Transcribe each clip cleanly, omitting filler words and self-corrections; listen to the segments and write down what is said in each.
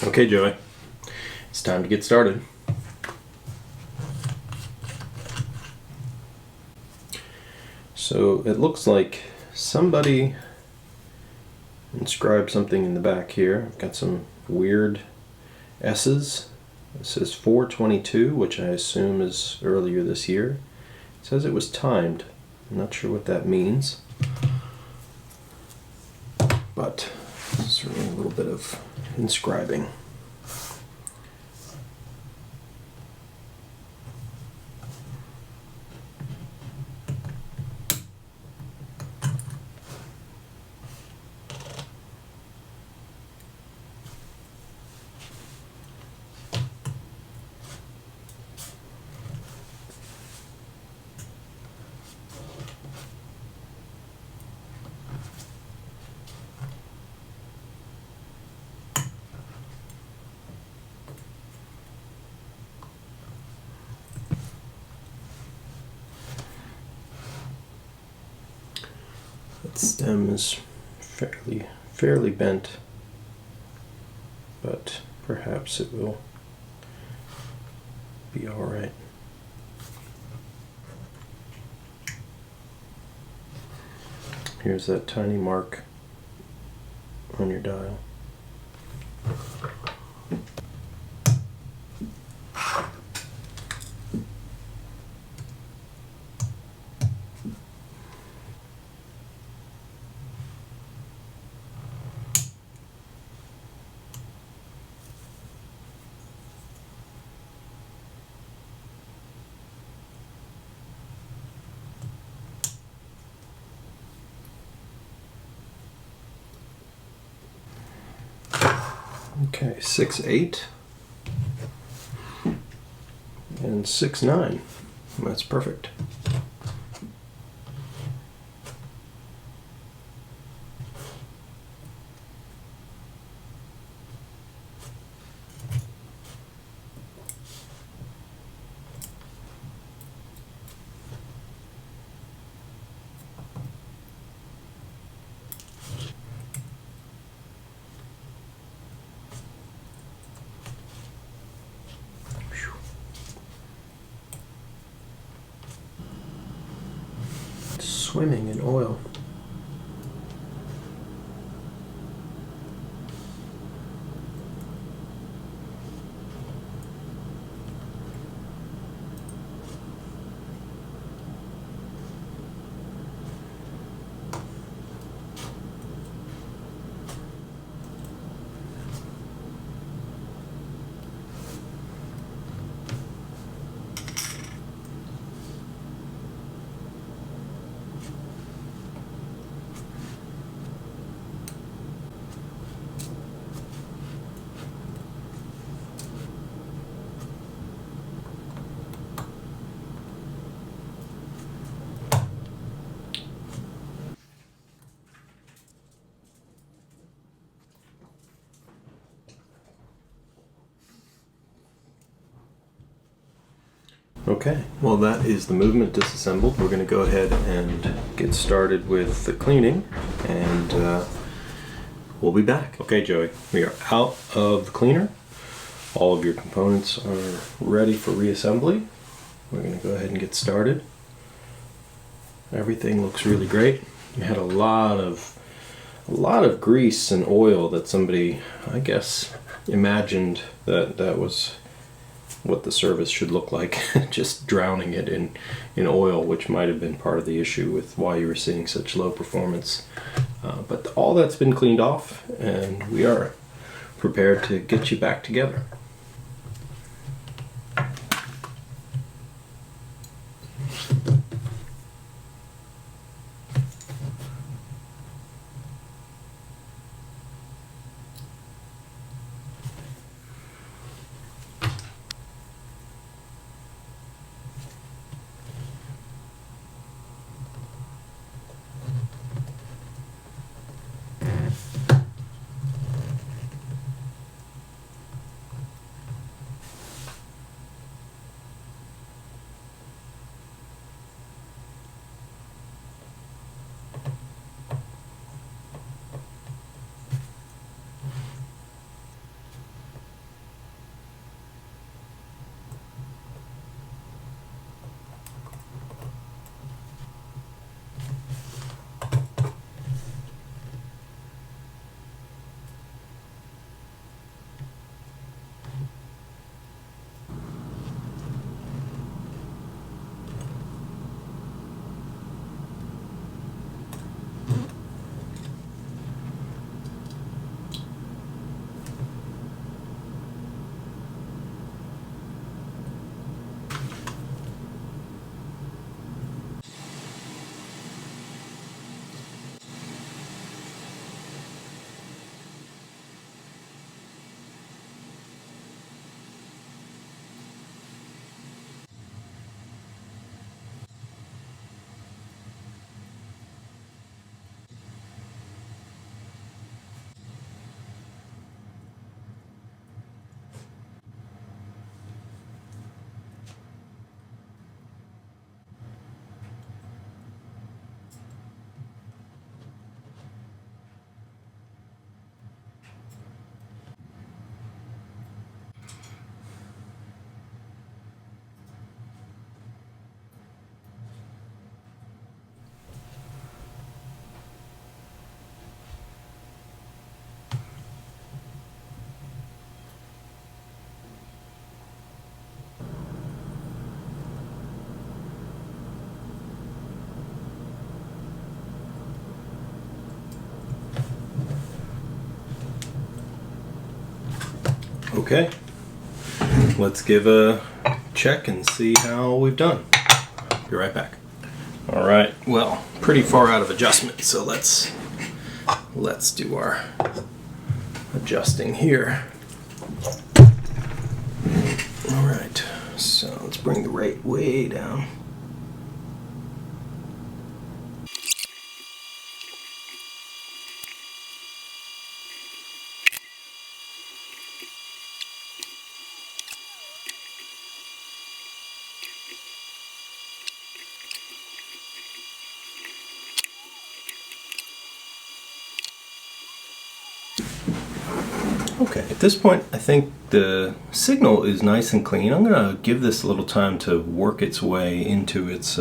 Okay, Joey, it's time to get started. So it looks like somebody inscribed something in the back here. I've got some weird S's. It says 422, which I assume is earlier this year. It says it was timed. I'm not sure what that means, but certainly a little bit of inscribing. That stem is fairly bent, but perhaps it will be all right. Here's that tiny mark on your dial. Okay, 6'8" and 6'9". That's perfect. Swimming in oil. Okay, well that is the movement disassembled. We're going to go ahead and get started with the cleaning, and we'll be back. Okay, Joey, we are out of the cleaner. All of your components are ready for reassembly. We're going to go ahead and get started. Everything looks really great. We had a lot of grease and oil that somebody, I guess, imagined that was what the service should look like, just drowning it in oil, which might have been part of the issue with why you were seeing such low performance. But all that's been cleaned off, and we are prepared to get you back together. Okay, let's give a check and see how we've done. Be right back. All right, well, pretty far out of adjustment, so let's do our adjusting here. All right, so let's bring the rate way down. Okay, at this point I think the signal is nice and clean. I'm going to give this a little time to work its way into its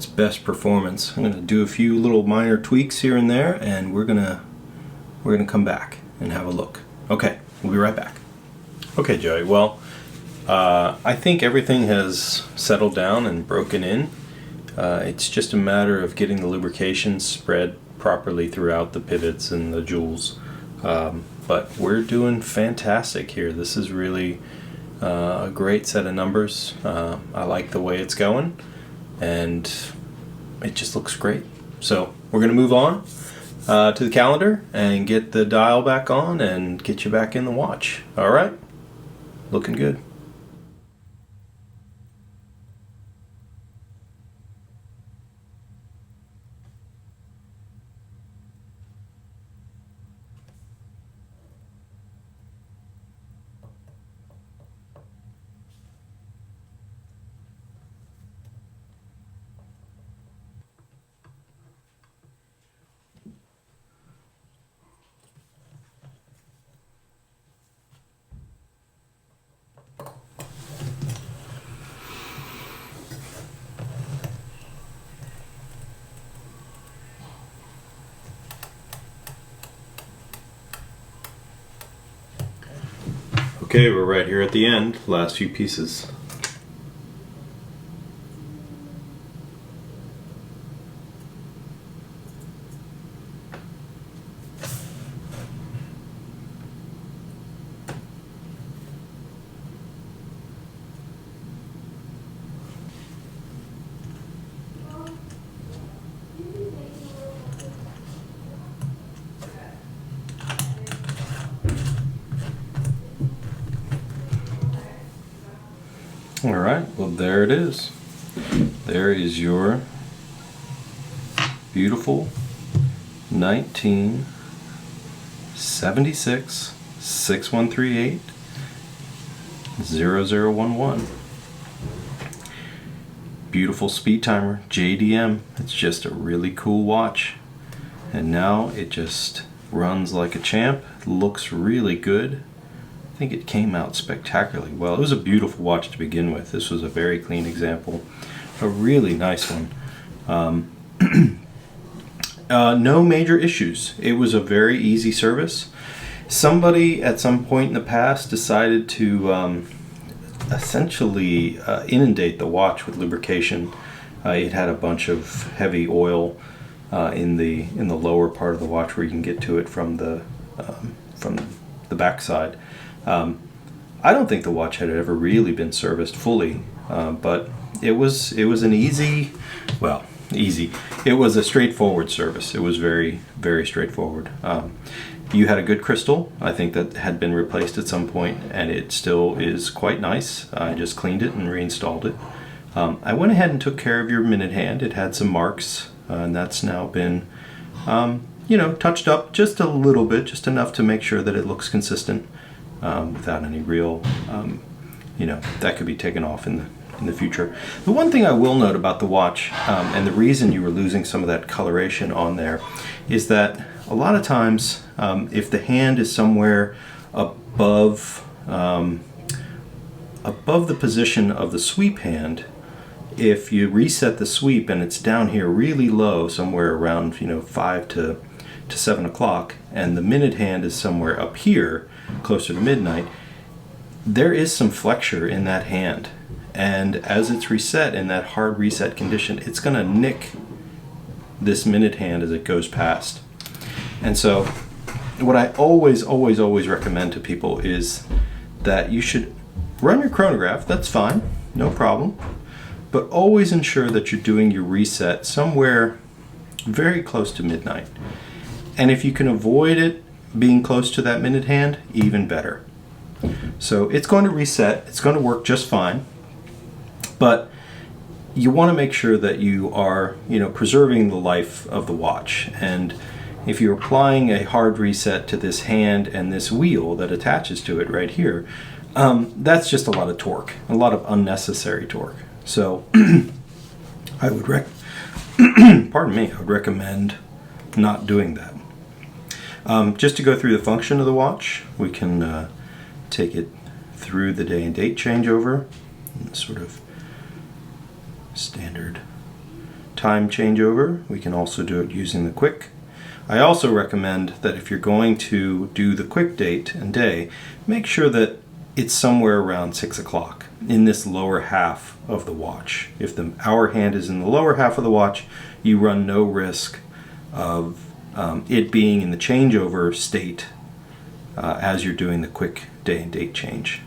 best performance. I'm going to do a few little minor tweaks here and there, and we're gonna come back and have a look. Okay, we'll be right back. Okay, Joey, well, I think everything has settled down and broken in. It's just a matter of getting the lubrication spread properly throughout the pivots and the jewels. But we're doing fantastic here. This is really a great set of numbers. I like the way it's going, and it just looks great. So we're going to move on to the calendar and get the dial back on and get you back in the watch. All right? Looking good. Okay, we're right here at the end, last few pieces. All right, well, there it is. There is your beautiful 1976 6138 0011 beautiful speed timer, JDM. It's just a really cool watch, and now it just runs like a champ. It looks really good. I think it came out spectacularly well. It was a beautiful watch to begin with. This was a very clean example, a really nice one. No major issues. It was a very easy service. Somebody at some point in the past decided to essentially inundate the watch with lubrication. It had a bunch of heavy oil in the lower part of the watch where you can get to it from the back side. I don't think the watch had ever really been serviced fully, but it was an easy. It was a straightforward service. It was very, very straightforward. You had a good crystal, I think, that had been replaced at some point, and it still is quite nice. I just cleaned it and reinstalled it. I went ahead and took care of your minute hand. It had some marks, and that's now been touched up just a little bit, just enough to make sure that it looks consistent. Without any real, that could be taken off in the future. The one thing I will note about the watch, and the reason you were losing some of that coloration on there, is that a lot of times, if the hand is somewhere above the position of the sweep hand, if you reset the sweep and it's down here really low, somewhere around 5 to 7 o'clock, and the minute hand is somewhere up here, closer to midnight, there is some flexure in that hand, and as it's reset in that hard reset condition, it's going to nick this minute hand as it goes past. And so what I always recommend to people is that you should run your chronograph. That's fine, no problem. But always ensure that you're doing your reset somewhere very close to midnight. And if you can avoid it being close to that minute hand, even better. So it's going to reset, it's going to work just fine, but you want to make sure that you are, preserving the life of the watch. And if you're applying a hard reset to this hand and this wheel that attaches to it right here, that's just a lot of torque, a lot of unnecessary torque. So I would recommend not doing that. Just to go through the function of the watch, we can take it through the day and date changeover, sort of standard time changeover. We can also do it using the quick. I also recommend that if you're going to do the quick date and day, make sure that it's somewhere around 6 o'clock in this lower half of the watch. If the hour hand is in the lower half of the watch, you run no risk of it being in the changeover state as you're doing the quick day and date change.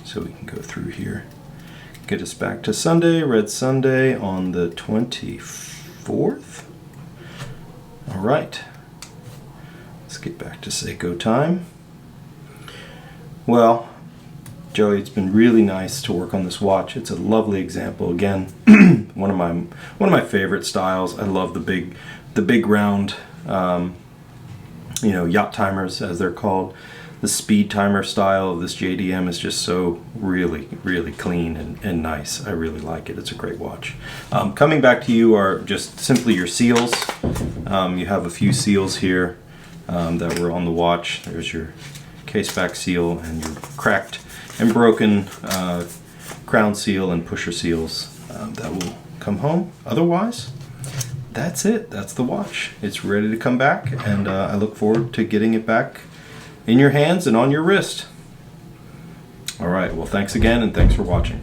So we can go through here, get us back to Sunday, Red Sunday on the 24th. All right, let's get back to Seiko time. Well, Joey, it's been really nice to work on this watch. It's a lovely example. Again, one of my favorite styles. I love the big round, yacht timers, as they're called. The Speed-Timer style of this JDM is just so really clean and nice. I really like it. It's a great watch. Coming back to you are just simply your seals. You have a few seals here that were on the watch. There's your case back seal and your cracked and broken crown seal and pusher seals that will come home. Otherwise, that's it. That's the watch. It's ready to come back, and I look forward to getting it back in your hands and on your wrist. All right, well, thanks again, and thanks for watching.